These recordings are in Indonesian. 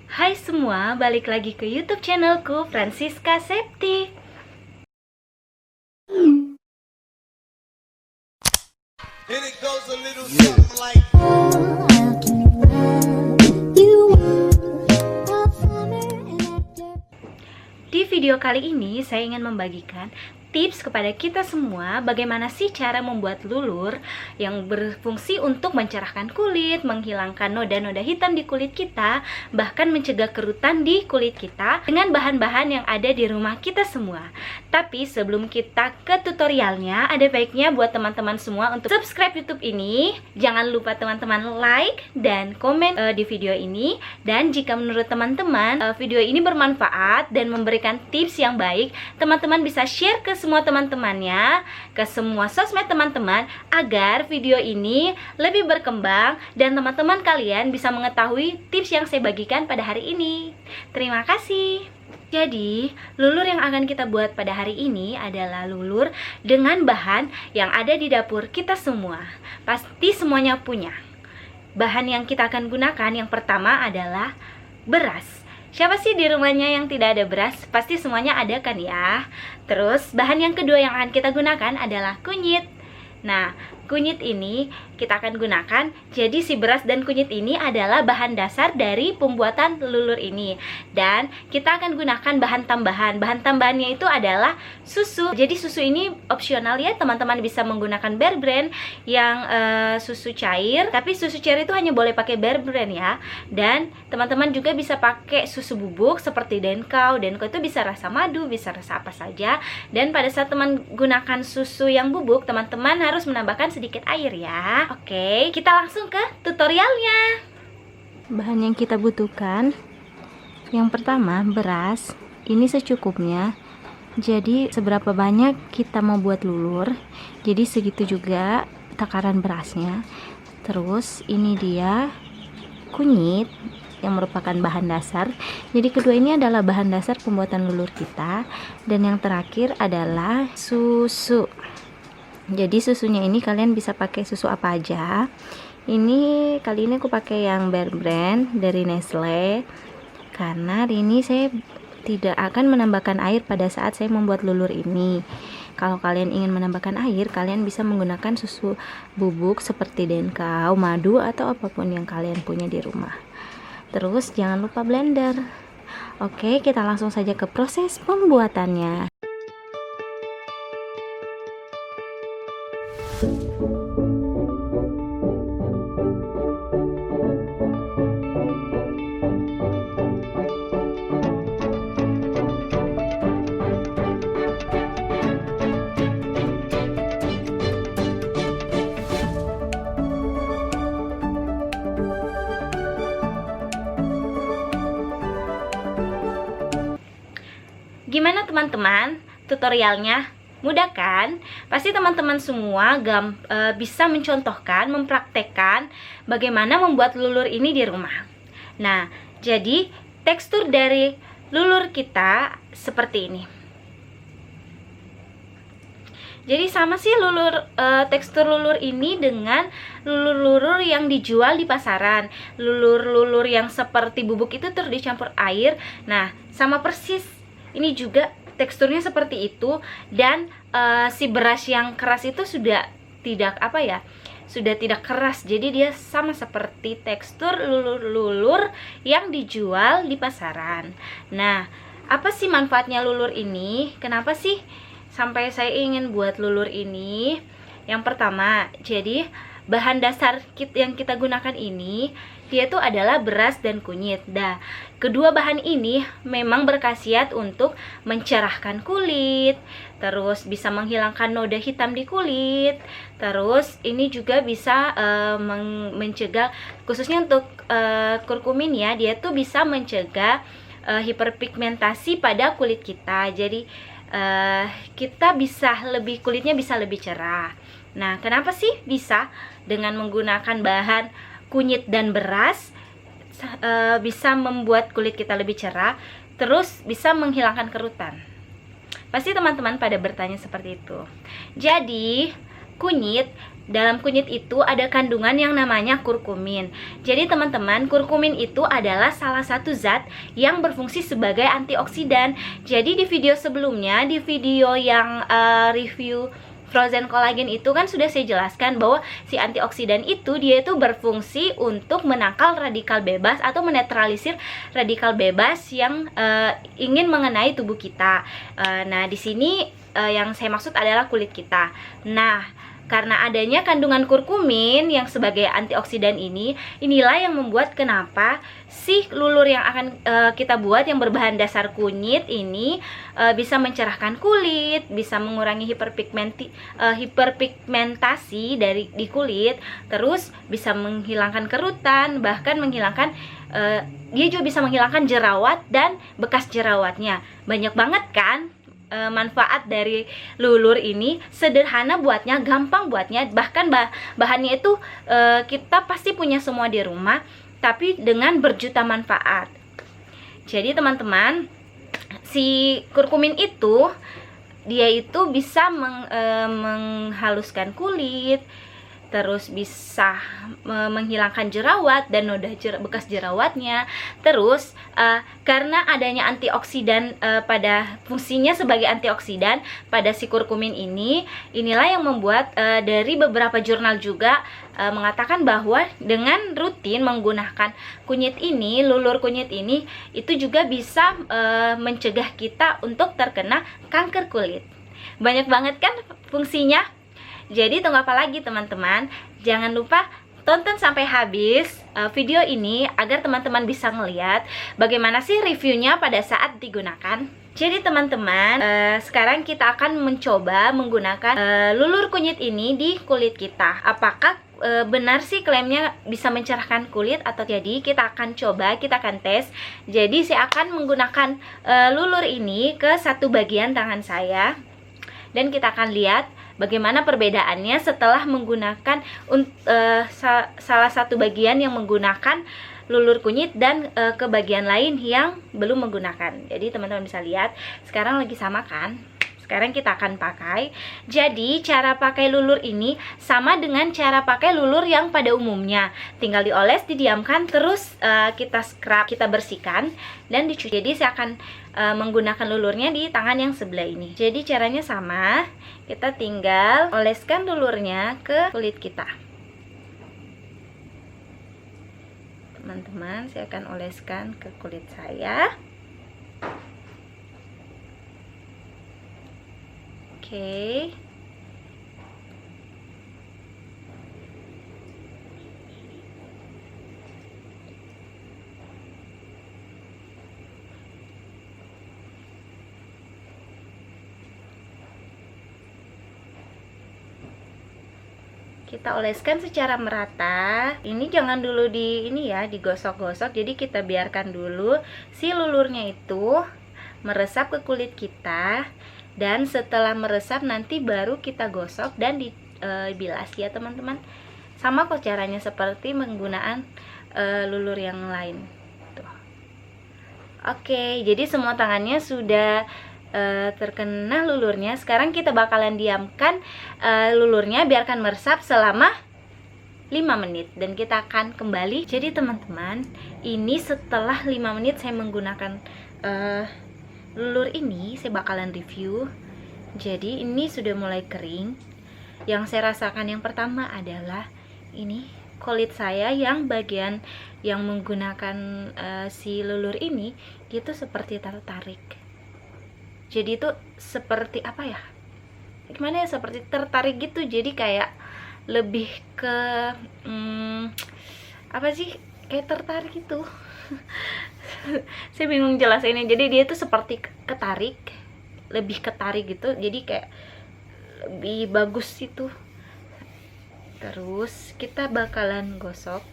Hai semua, balik lagi ke YouTube channelku Francisca Septi. And it goes a little something like Di video kali ini saya ingin membagikan tips kepada kita semua bagaimana sih cara membuat lulur yang berfungsi untuk mencerahkan kulit, menghilangkan noda-noda hitam di kulit kita, bahkan mencegah kerutan di kulit kita dengan bahan-bahan yang ada di rumah kita semua. Tapi sebelum kita ke tutorialnya, ada baiknya buat teman-teman semua untuk subscribe YouTube ini. Jangan lupa teman-teman like dan komen di video ini. Dan jika menurut teman-teman video ini bermanfaat dan memberikan tips yang baik, teman-teman bisa share ke semua teman-temannya, ke semua sosmed teman-teman, agar video ini lebih berkembang dan teman-teman kalian bisa mengetahui tips yang saya bagikan pada hari ini. Terima kasih. Jadi, lulur yang akan kita buat pada hari ini adalah lulur dengan bahan yang ada di dapur kita semua. Pasti semuanya punya. Bahan yang kita akan gunakan yang pertama adalah beras. Siapa sih di rumahnya yang tidak ada beras? Pasti semuanya ada kan ya? Terus bahan yang kedua yang akan kita gunakan adalah kunyit. Nah, kunyit ini kita akan gunakan. Jadi si beras dan kunyit ini adalah bahan dasar dari pembuatan lulur ini. Dan kita akan gunakan bahan tambahan. Bahan tambahannya itu adalah susu. Jadi susu ini opsional ya, teman-teman bisa menggunakan Bear Brand yang susu cair. Tapi susu cair itu hanya boleh pakai Bear Brand ya. Dan teman-teman juga bisa pakai susu bubuk seperti Denkau. Denkau itu bisa rasa madu, bisa rasa apa saja. Dan pada saat teman gunakan susu yang bubuk, teman-teman harus menambahkan sedikit air ya. Oke, kita langsung ke tutorialnya. Bahan yang kita butuhkan, yang pertama beras. Ini secukupnya. Jadi seberapa banyak kita mau buat lulur, jadi segitu juga takaran berasnya. Terus ini dia kunyit yang merupakan bahan dasar. Jadi kedua ini adalah bahan dasar pembuatan lulur kita. Dan yang terakhir adalah susu. Jadi susunya ini kalian bisa pakai susu apa aja. Ini kali ini aku pakai yang Bear Brand dari Nestle, karena hari ini saya tidak akan menambahkan air pada saat saya membuat lulur ini. Kalau kalian ingin menambahkan air, kalian bisa menggunakan susu bubuk seperti Denkau, madu, atau apapun yang kalian punya di rumah. Terus jangan lupa blender. Oke, kita langsung saja ke proses pembuatannya. Gimana teman-teman? Tutorialnya mudah kan? Pasti teman-teman semua bisa mencontohkan, mempraktekkan bagaimana membuat lulur ini di rumah. Nah, jadi tekstur dari lulur kita seperti ini. Jadi sama sih tekstur lulur ini dengan lulur-lulur yang dijual di pasaran. Lulur-lulur yang seperti bubuk itu terus dicampur air. Nah, sama persis. Ini juga teksturnya seperti itu. Dan si beras yang keras itu sudah tidak keras. Jadi dia sama seperti tekstur lulur-lulur yang dijual di pasaran. Nah, apa sih manfaatnya lulur ini? Kenapa sih sampai saya ingin buat lulur ini? Yang pertama, jadi bahan dasar yang kita gunakan ini, dia itu adalah beras dan kunyit. Nah, kedua bahan ini memang berkhasiat untuk mencerahkan kulit, terus bisa menghilangkan noda hitam di kulit, terus ini juga bisa mencegah, khususnya untuk kurkumin ya, dia tuh bisa mencegah hiperpigmentasi pada kulit kita. Jadi kita kulitnya bisa lebih cerah. Nah, kenapa sih bisa dengan menggunakan bahan kunyit dan beras bisa membuat kulit kita lebih cerah, terus bisa menghilangkan kerutan? Pasti teman-teman pada bertanya seperti itu. Jadi kunyit dalam kunyit itu ada kandungan yang namanya kurkumin. Jadi teman-teman, kurkumin itu adalah salah satu zat yang berfungsi sebagai antioksidan. Jadi di video sebelumnya, di video yang review frozen collagen itu kan sudah saya jelaskan bahwa si antioksidan itu dia itu berfungsi untuk menangkal radikal bebas atau menetralisir radikal bebas yang ingin mengenai tubuh kita. Nah, di sini yang saya maksud adalah kulit kita. Nah, karena adanya kandungan kurkumin yang sebagai antioksidan inilah yang membuat kenapa si lulur yang akan kita buat yang berbahan dasar kunyit ini bisa mencerahkan kulit, bisa mengurangi hiperpigmentasi di kulit, terus bisa menghilangkan kerutan, bahkan menghilangkan dia juga bisa menghilangkan jerawat dan bekas jerawatnya. Banyak banget kan manfaat dari lulur ini. Sederhana buatnya, gampang buatnya, bahkan bahannya itu kita pasti punya semua di rumah, tapi dengan berjuta manfaat. Jadi teman-teman, si kurkumin itu dia itu bisa menghaluskan kulit, terus bisa menghilangkan jerawat dan noda bekas jerawatnya. Terus karena adanya antioksidan pada fungsinya sebagai antioksidan pada si kurkumin inilah yang membuat dari beberapa jurnal juga mengatakan bahwa dengan rutin menggunakan lulur kunyit ini itu juga bisa mencegah kita untuk terkena kanker kulit. Banyak banget kan fungsinya. Jadi tunggu apa lagi teman-teman? Jangan lupa tonton sampai habis video ini agar teman-teman bisa ngeliat bagaimana sih reviewnya pada saat digunakan. Jadi teman-teman, sekarang kita akan mencoba menggunakan lulur kunyit ini di kulit kita. Apakah benar sih klaimnya bisa mencerahkan kulit atau jadi kita akan tes. Jadi saya akan menggunakan lulur ini ke satu bagian tangan saya dan kita akan lihat bagaimana perbedaannya setelah menggunakan salah satu bagian yang menggunakan lulur kunyit dan ke bagian lain yang belum menggunakan. Jadi teman-teman bisa lihat, sekarang lagi sama kan? Sekarang kita akan pakai. Jadi cara pakai lulur ini sama dengan cara pakai lulur yang pada umumnya. Tinggal dioles, didiamkan, terus kita scrub, kita bersihkan dan dicuci. Jadi saya akan menggunakan lulurnya di tangan yang sebelah ini. Jadi caranya sama. Kita tinggal oleskan lulurnya ke kulit kita. Teman-teman, saya akan oleskan ke kulit saya. Oke. Kita oleskan secara merata. Ini jangan dulu digosok-gosok. Jadi kita biarkan dulu si lulurnya itu meresap ke kulit kita. Dan setelah meresap nanti baru kita gosok dan dibilas ya teman-teman. Sama kok caranya seperti penggunaan lulur yang lain. Tuh. Oke, jadi semua tangannya sudah terkena lulurnya. Sekarang kita bakalan diamkan lulurnya, biarkan meresap selama 5 menit dan kita akan kembali. Jadi teman-teman, ini setelah 5 menit saya menggunakan lulur ini, saya bakalan review. Jadi ini sudah mulai kering. Yang saya rasakan yang pertama adalah ini kulit saya yang bagian yang menggunakan si lulur ini itu seperti tertarik. Jadi itu seperti apa ya? Gimana ya, seperti tertarik gitu. Jadi kayak lebih ke apa sih? Kayak tertarik gitu. Saya bingung jelasinnya. Jadi dia itu seperti ketarik, lebih ketarik gitu. Jadi kayak lebih bagus itu. Terus kita bakalan gosok.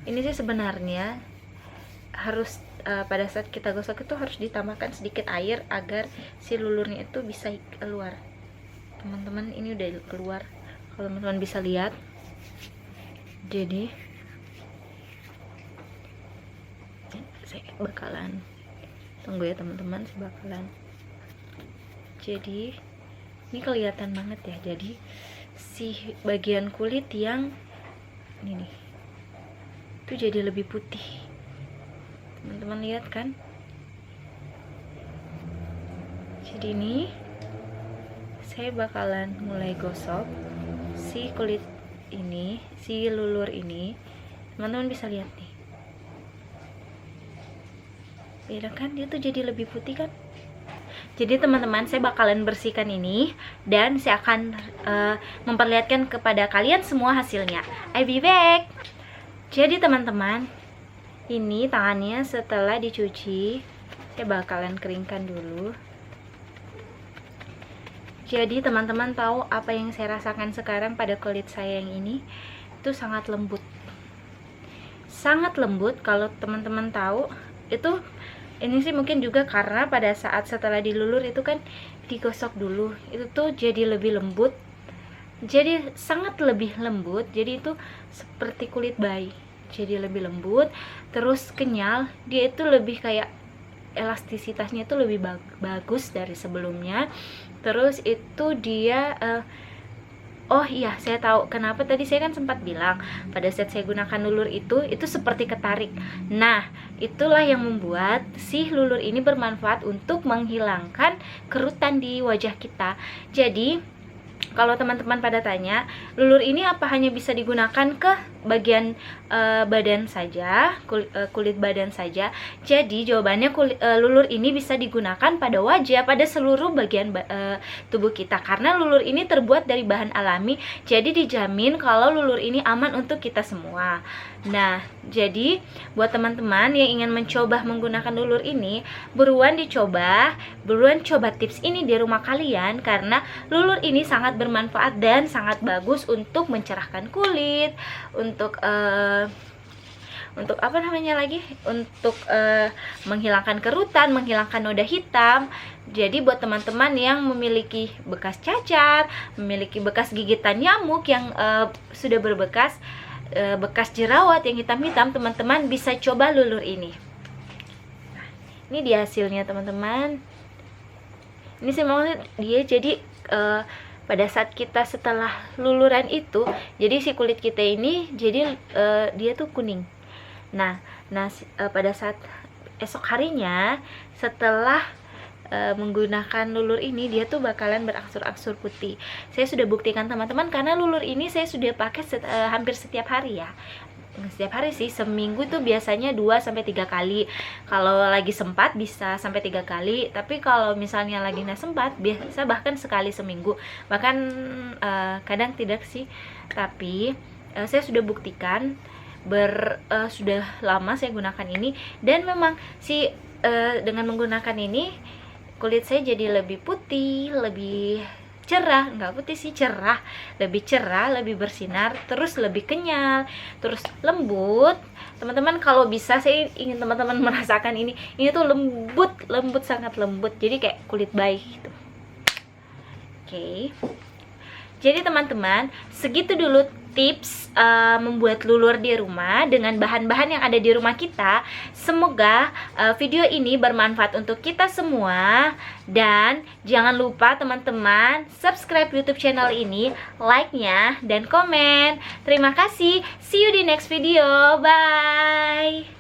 Ini sih sebenarnya harus pada saat kita gosok itu harus ditambahkan sedikit air agar si lulurnya itu bisa keluar. Teman-teman, ini udah keluar. Kalau teman-teman bisa lihat. Jadi saya bakalan tunggu ya teman-teman, saya bakalan. Jadi ini kelihatan banget ya. Jadi si bagian kulit yang ini nih, itu jadi lebih putih. Teman-teman lihat kan? Jadi ini saya bakalan mulai gosok si kulit ini, si lulur ini. Teman-teman bisa lihat nih, beda kan, dia tuh jadi lebih putih kan. Jadi teman-teman, saya bakalan bersihkan ini dan saya akan memperlihatkan kepada kalian semua hasilnya. I'll be back. Jadi teman-teman, ini tangannya setelah dicuci, saya bakalan keringkan dulu. Jadi teman-teman tahu apa yang saya rasakan sekarang pada kulit saya yang ini? Itu sangat lembut. Sangat lembut. Kalau teman-teman tahu, itu ini sih mungkin juga karena pada saat setelah dilulur itu kan digosok dulu. Itu tuh jadi lebih lembut. Jadi sangat lebih lembut. Jadi itu seperti kulit bayi. Jadi lebih lembut, terus kenyal. Dia itu lebih kayak elastisitasnya itu lebih bagus dari sebelumnya. Terus itu dia oh iya, saya tahu kenapa tadi saya kan sempat bilang pada saat saya gunakan lulur itu seperti ketarik. Nah, itulah yang membuat si lulur ini bermanfaat untuk menghilangkan kerutan di wajah kita. Jadi kalau teman-teman pada tanya, lulur ini apa hanya bisa digunakan ke bagian badan saja, kulit badan saja? Jadi jawabannya lulur ini bisa digunakan pada wajah, pada seluruh bagian tubuh kita. Karena lulur ini terbuat dari bahan alami, jadi dijamin kalau lulur ini aman untuk kita semua. Nah, jadi buat teman-teman yang ingin mencoba menggunakan lulur ini, buruan coba tips ini di rumah kalian, karena lulur ini sangat bermanfaat dan sangat bagus untuk mencerahkan kulit, untuk apa namanya lagi, untuk menghilangkan kerutan, menghilangkan noda hitam. Jadi buat teman-teman yang memiliki bekas cacar, memiliki bekas gigitan nyamuk yang sudah berbekas, bekas jerawat yang hitam-hitam, teman-teman bisa coba lulur ini. Nah, ini dia hasilnya teman-teman. Ini saya mau dia jadi pada saat kita setelah luluran itu, jadi si kulit kita ini jadi dia tuh kuning. Nah pada saat esok harinya setelah menggunakan lulur ini, dia tuh bakalan berangsur-angsur putih. Saya sudah buktikan teman-teman, karena lulur ini saya sudah pakai hampir setiap hari ya. Setiap hari sih, seminggu tuh biasanya 2-3 kali. Kalau lagi sempat bisa sampai 3 kali, tapi kalau misalnya lagi nggak sempat biasa bahkan sekali seminggu, bahkan kadang tidak sih. Tapi saya sudah buktikan sudah lama saya gunakan ini, dan memang dengan menggunakan ini kulit saya jadi lebih putih, lebih cerah, nggak putih sih, cerah, lebih bersinar, terus lebih kenyal, terus lembut. Teman-teman kalau bisa, saya ingin teman-teman merasakan ini tuh lembut, sangat lembut, jadi kayak kulit bayi gitu. Oke. Jadi teman-teman, segitu dulu tips membuat lulur di rumah dengan bahan-bahan yang ada di rumah kita. Semoga video ini bermanfaat untuk kita semua. Dan jangan lupa teman-teman subscribe YouTube channel ini, like-nya, dan komen. Terima kasih. See you di next video. Bye.